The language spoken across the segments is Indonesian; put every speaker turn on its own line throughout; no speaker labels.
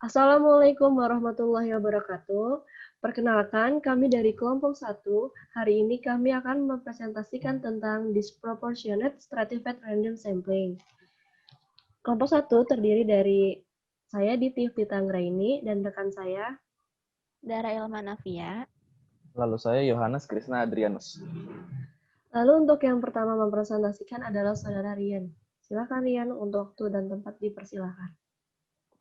Assalamualaikum warahmatullahi wabarakatuh. Perkenalkan, kami dari kelompok 1. Hari ini kami akan mempresentasikan tentang disproportionate stratified random sampling. Kelompok 1 terdiri dari saya Diti Tanggraini dan rekan saya
Dara Ilma Nafia.
Lalu saya Yohanes Krisna Adrianus.
Lalu untuk yang pertama mempresentasikan adalah Saudara Rian. Silakan Rian, untuk waktu dan tempat dipersilakan.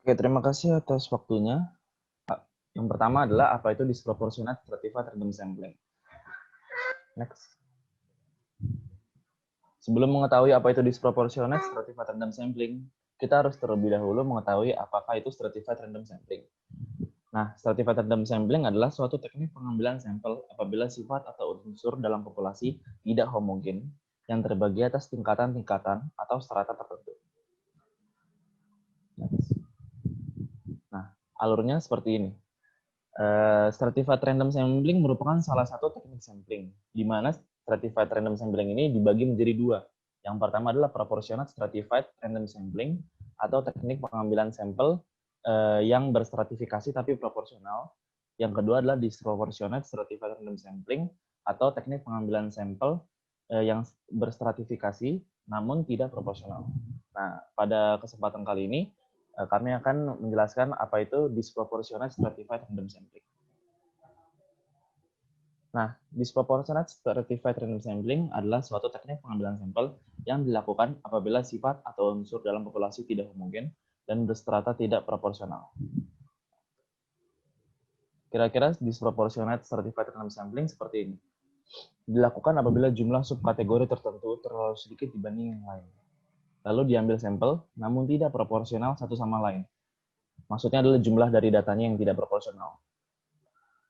Oke, terima kasih atas waktunya. Yang pertama adalah apa itu disproportionate stratified random sampling. Next. Sebelum mengetahui apa itu disproportionate stratified random sampling, kita harus terlebih dahulu mengetahui apakah itu stratified random sampling. Nah, stratified random sampling adalah suatu teknik pengambilan sampel apabila sifat atau unsur dalam populasi tidak homogen yang terbagi atas tingkatan-tingkatan atau strata tertentu. Next. Nah, alurnya seperti ini. Stratified random sampling merupakan salah satu teknik sampling, di mana stratified random sampling ini dibagi menjadi dua. Yang pertama adalah proportionate stratified random sampling, atau teknik pengambilan sampel yang berstratifikasi tapi proporsional. Yang kedua adalah disproportionate stratified random sampling, atau teknik pengambilan sampel yang berstratifikasi namun tidak proporsional. Nah, pada kesempatan kali ini, kami akan menjelaskan apa itu disproportionate stratified random sampling. Nah, disproportionate stratified random sampling adalah suatu teknik pengambilan sampel yang dilakukan apabila sifat atau unsur dalam populasi tidak homogen dan berstrata tidak proporsional. Kira-kira disproportionate stratified random sampling seperti ini. Dilakukan apabila jumlah subkategori tertentu terlalu sedikit dibanding yang lain. Lalu diambil sampel, namun tidak proporsional satu sama lain. Maksudnya adalah jumlah dari datanya yang tidak proporsional.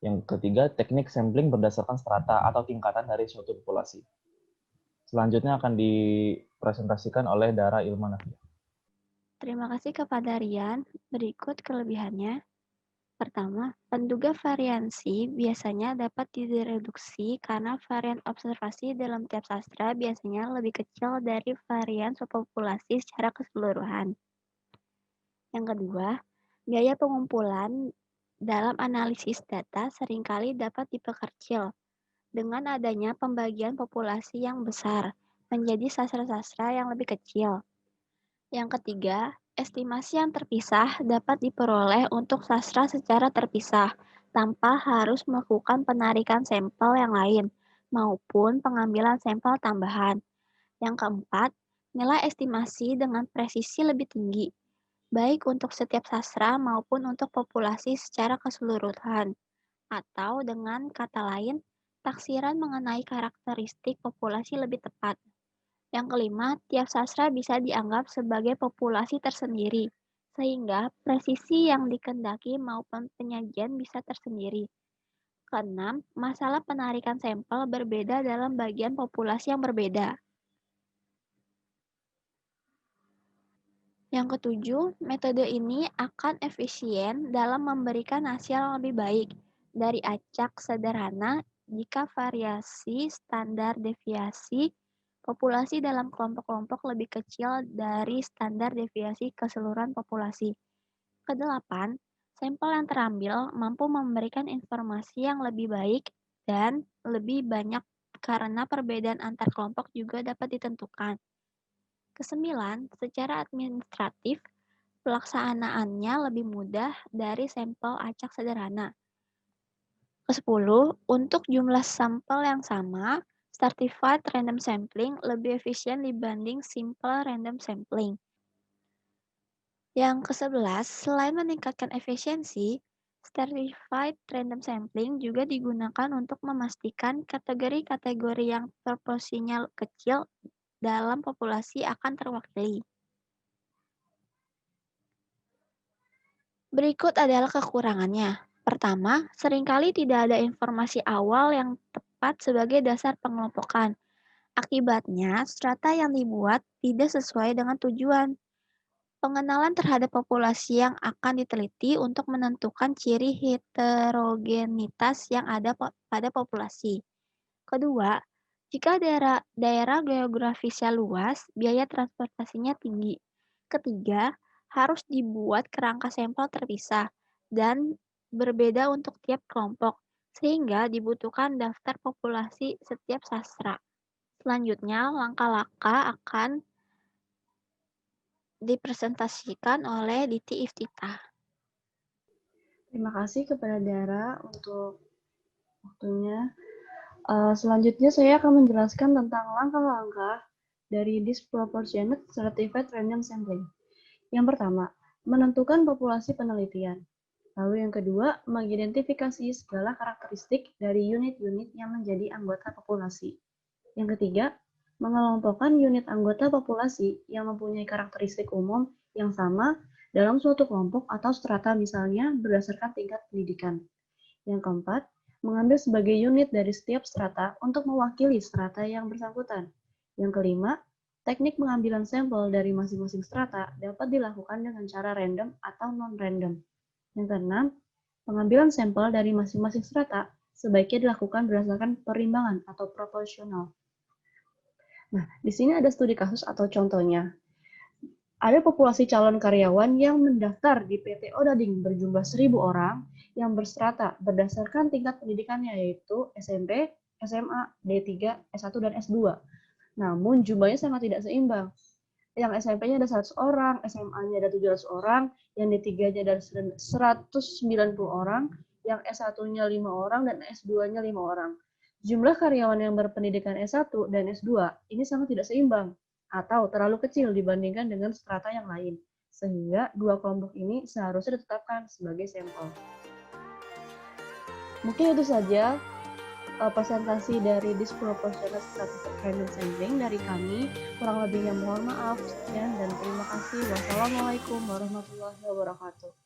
Yang ketiga, teknik sampling berdasarkan strata atau tingkatan dari suatu populasi. Selanjutnya akan dipresentasikan oleh Dara Ilma Nafia.
Terima kasih kepada Rian. Berikut kelebihannya. Pertama, penduga variansi biasanya dapat direduksi karena varian observasi dalam tiap sastra biasanya lebih kecil dari varian subpopulasi secara keseluruhan. Yang kedua, biaya pengumpulan dalam analisis data seringkali dapat diperkecil dengan adanya pembagian populasi yang besar menjadi sastra-sastra yang lebih kecil. Yang ketiga, estimasi yang terpisah dapat diperoleh untuk sastra secara terpisah tanpa harus melakukan penarikan sampel yang lain maupun pengambilan sampel tambahan. Yang keempat, nilai estimasi dengan presisi lebih tinggi, baik untuk setiap sastra maupun untuk populasi secara keseluruhan. Atau dengan kata lain, taksiran mengenai karakteristik populasi lebih tepat. Yang kelima, tiap sastra bisa dianggap sebagai populasi tersendiri, sehingga presisi yang dikendaki maupun penyajian bisa tersendiri. Keenam, masalah penarikan sampel berbeda dalam bagian populasi yang berbeda. Yang ketujuh, metode ini akan efisien dalam memberikan hasil yang lebih baik dari acak sederhana jika variasi standar deviasi populasi dalam kelompok-kelompok lebih kecil dari standar deviasi keseluruhan populasi. Kedelapan, sampel yang terambil mampu memberikan informasi yang lebih baik dan lebih banyak karena perbedaan antar kelompok juga dapat ditentukan. Kesembilan, secara administratif, pelaksanaannya lebih mudah dari sampel acak sederhana. Kesepuluh, untuk jumlah sampel yang sama, stratified random sampling lebih efisien dibanding simple random sampling. Yang ke-11, selain meningkatkan efisiensi, stratified random sampling juga digunakan untuk memastikan kategori-kategori yang proporsinya kecil dalam populasi akan terwakili. Berikut adalah kekurangannya. Pertama, seringkali tidak ada informasi awal yang tepat sebagai dasar pengelompokan. Akibatnya, strata yang dibuat tidak sesuai dengan tujuan. Pengenalan terhadap populasi yang akan diteliti untuk menentukan ciri heterogenitas yang ada pada populasi. Kedua, jika daerah geografisnya luas, biaya transportasinya tinggi. Ketiga, harus dibuat kerangka sampel terpisah dan berbeda untuk tiap kelompok, sehingga dibutuhkan daftar populasi setiap sastra. Selanjutnya, langkah-langkah akan dipresentasikan oleh Diti Iftitah.
Terima kasih kepada Dara untuk waktunya. Selanjutnya saya akan menjelaskan tentang langkah-langkah dari disproportionate stratified random sampling. Yang pertama, menentukan populasi penelitian. Lalu yang kedua, mengidentifikasi segala karakteristik dari unit-unit yang menjadi anggota populasi. Yang ketiga, mengelompokkan unit anggota populasi yang mempunyai karakteristik umum yang sama dalam suatu kelompok atau strata misalnya berdasarkan tingkat pendidikan. Yang keempat, mengambil sebagai unit dari setiap strata untuk mewakili strata yang bersangkutan. Yang kelima, teknik pengambilan sampel dari masing-masing strata dapat dilakukan dengan cara random atau non-random. Yang keenam, pengambilan sampel dari masing-masing strata sebaiknya dilakukan berdasarkan perimbangan atau proporsional. Nah, di sini ada studi kasus atau contohnya. Ada populasi calon karyawan yang mendaftar di PT Odading berjumlah 1.000 orang yang berstrata berdasarkan tingkat pendidikannya yaitu SMP, SMA, D3, S1, dan S2. Namun jumlahnya sangat tidak seimbang. Yang SMP-nya ada 100 orang, SMA-nya ada 700 orang, yang D3-nya ada 190 orang, yang S1-nya 5 orang, dan S2-nya 5 orang. Jumlah karyawan yang berpendidikan S1 dan S2 ini sangat tidak seimbang atau terlalu kecil dibandingkan dengan strata yang lain, sehingga dua kelompok ini seharusnya ditetapkan sebagai sampel. Mungkin itu saja presentasi dari disproportionate stratified random sampling dari kami. Kurang lebihnya mohon maaf. Sekian dan terima kasih. Wassalamualaikum warahmatullahi wabarakatuh.